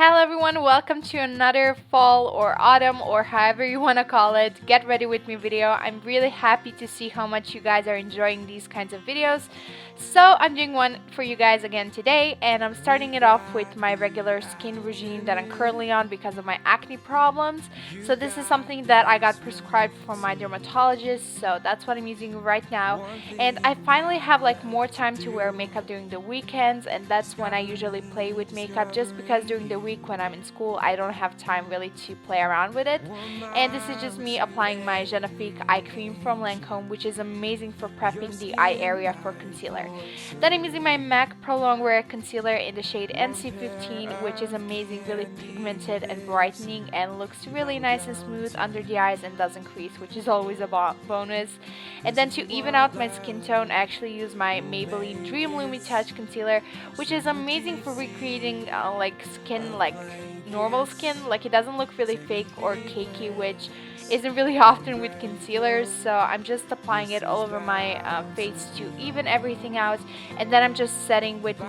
Hello everyone, welcome to another fall or autumn or however you want to call it, get ready with me video. I'm really happy to see how much you guys are enjoying these kinds of videos. So I'm doing one for you guys again today, and I'm starting it off with my regular skin regime that I'm currently on because of my acne problems. So this is something that I got prescribed from my dermatologist, so that's what I'm using right now. And I finally have like more time to wear makeup during the weekends, and that's when I usually play with makeup, just because during the week when I'm in school I don't have time really to play around with it. And this is just me applying my Genifique eye cream from Lancome, which is amazing for prepping the eye area for concealer. Then I'm using my MAC Pro Longwear Concealer in the shade NC15, which is amazing, really pigmented and brightening, and looks really nice and smooth under the eyes and doesn't crease, which is always a bonus. And then to even out my skin tone, I actually use my Maybelline Dream Lumi Touch Concealer, which is amazing for recreating like skin, like normal skin. Like, it doesn't look really fake or cakey, which isn't really often with concealers. So I'm just applying it all over my face to even everything out, and then I'm just setting with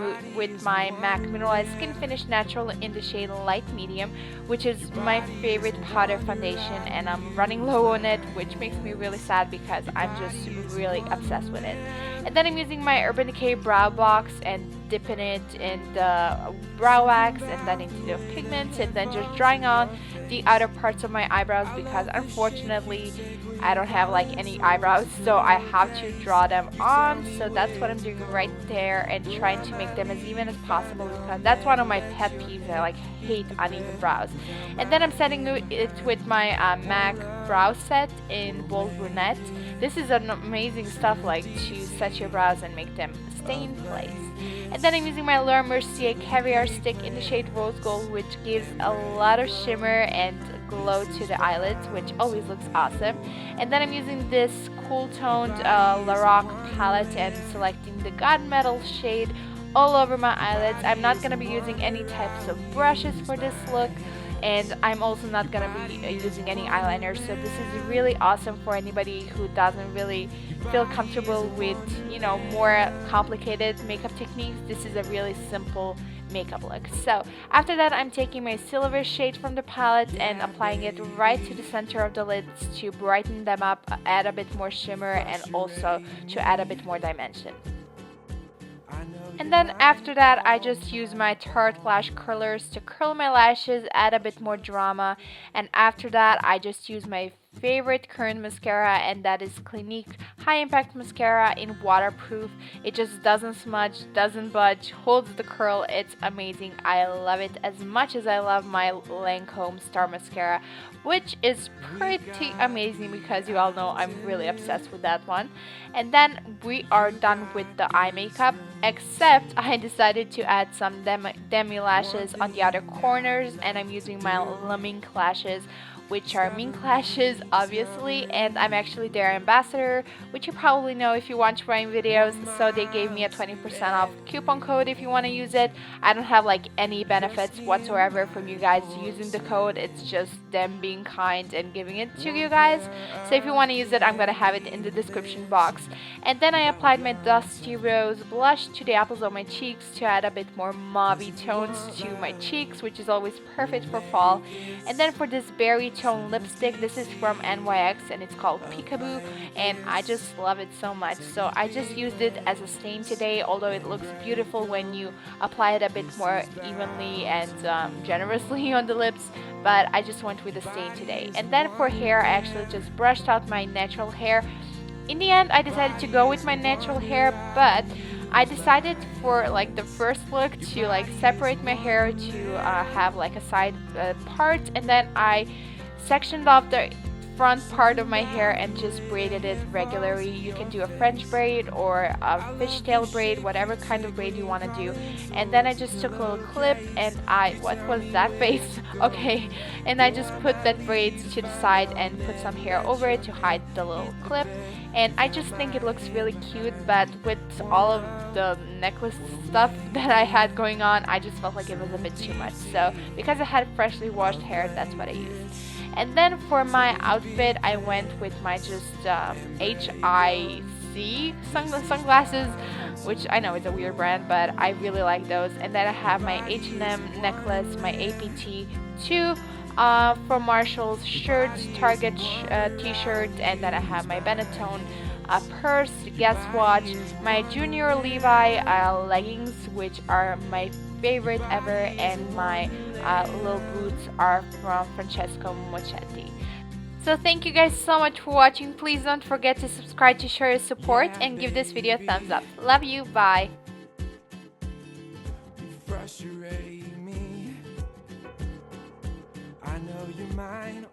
my MAC Mineralized Skin Finish Natural in the shade Light Medium, which is my favorite powder foundation, and I'm running low on it, which makes me really sad because I'm just really obsessed with it. And then I'm using my Urban Decay Brow Box and dipping it in the brow wax and then into the pigments, and then just drying on the outer parts of my eyebrows, because unfortunately I don't have like any eyebrows, so I have to draw them on. So that's what I'm doing right there, and trying to make them as even as possible, because that's one of my pet peeves. I like hate uneven brows. And then I'm setting it with my MAC brow set in Bold Brunette. This is an amazing stuff, like to set your brows and make them stay in place. And then I'm using my Laura Mercier Caviar Stick in the shade Rose Gold, which gives a lot of shimmer and glow to the eyelids, which always looks awesome. And then I'm using this cool toned La Roc palette and selecting the Gunmetal shade all over my eyelids. I'm not going to be using any types of brushes for this look, and I'm also not going to be using any eyeliner. So this is really awesome for anybody who doesn't really feel comfortable with, more complicated makeup techniques. This is a really simple makeup look. So after that, I'm taking my silver shade from the palette and applying it right to the center of the lids to brighten them up, add a bit more shimmer, and also to add a bit more dimension. And then after that, I just use my Tarte lash curlers to curl my lashes, add a bit more drama. And after that, I just use my favorite current mascara, and that is Clinique High Impact Mascara in Waterproof. It just doesn't smudge, doesn't budge, holds the curl. It's amazing. I love it as much as I love my Lancome Star Mascara, which is pretty amazing because you all know I'm really obsessed with that one. And then we are done with the eye makeup, except I decided to add some demi lashes on the outer corners, and I'm using my Mink lashes, which are Mink lashes, obviously, and I'm actually their ambassador, which you probably know if you watch my videos. So they gave me a 20% off coupon code if you want to use it. I don't have like any benefits whatsoever from you guys using the code. It's just them being kind and giving it to you guys. So if you want to use it, I'm gonna have it in the description box. And then I applied my Dusty Rose blush to the apples of my cheeks to add a bit more mauvey tones to my cheeks, which is always perfect for fall. And then for this berry tone lipstick, this is from NYX and it's called Peekaboo, and I just love it so much. So I just used it as a stain today, although it looks beautiful when you apply it a bit more evenly and generously on the lips, but I just went with a stain today. And then for hair, I actually just brushed out my natural hair. In the end, I decided to go with my natural hair, but I decided for like the first look to like separate my hair to have like a side part, and then I sectioned off the front part of my hair and just braided it regularly. You can do a French braid or a fishtail braid, whatever kind of braid you want to do. And then I just took a little clip and what was that face? Okay, and I just put that braid to the side and put some hair over it to hide the little clip. And I just think it looks really cute, but with all of the necklace stuff that I had going on, I just felt like it was a bit too much. So because I had freshly washed hair, that's what I used. And then for my outfit, I went with my just HIC sunglasses, which I know is a weird brand, but I really like those. And then I have my H&M necklace, my APT 2 from Marshall's shirts, Target t-shirt, and then I have my Benetton purse, Guess watch, my Junior Levi leggings, which are my favorite ever, and my little boots are from Francesco Moschetti. So thank you guys so much for watching. Please don't forget to subscribe to show your support and give this video a thumbs up. Love you. Bye. I know you're mine.